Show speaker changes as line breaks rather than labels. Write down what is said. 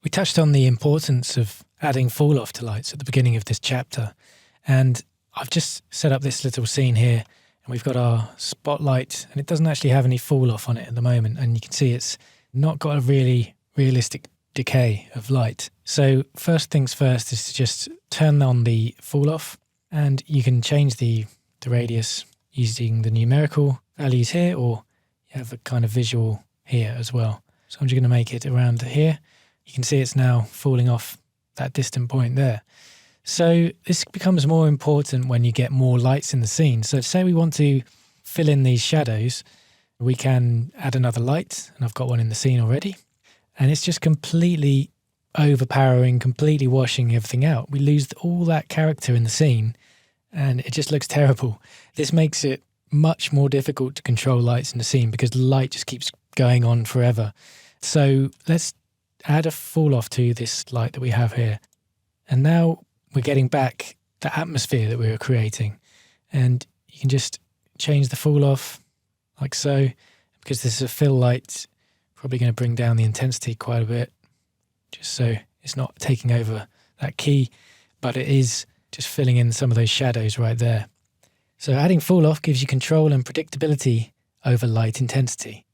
We touched on the importance of adding falloff to lights at the beginning of this chapter, and I've just set up this little scene here, and we've got our spotlight, and it doesn't actually have any falloff on it at the moment, and you can see it's not got a really realistic decay of light. So first things first is to just turn on the falloff, and you can change the radius using the numerical values here, or you have a kind of visual here as well. So I'm just going to make it around here. You can see it's now falling off that distant point there. So this becomes more important when you get more lights in the scene. So say we want to fill in these shadows, we can add another light, and I've got one in the scene already. And it's just completely overpowering, completely washing everything out. We lose all that character in the scene, and it just looks terrible. This makes it much more difficult to control lights in the scene because the light just keeps going on forever. So let's add a falloff to this light that we have here. And now we're getting back the atmosphere that we were creating. And you can just change the falloff like so. Because this is a fill light, probably going to bring down the intensity quite a bit, just so it's not taking over that key, but it is just filling in some of those shadows right there. So adding falloff gives you control and predictability over light intensity.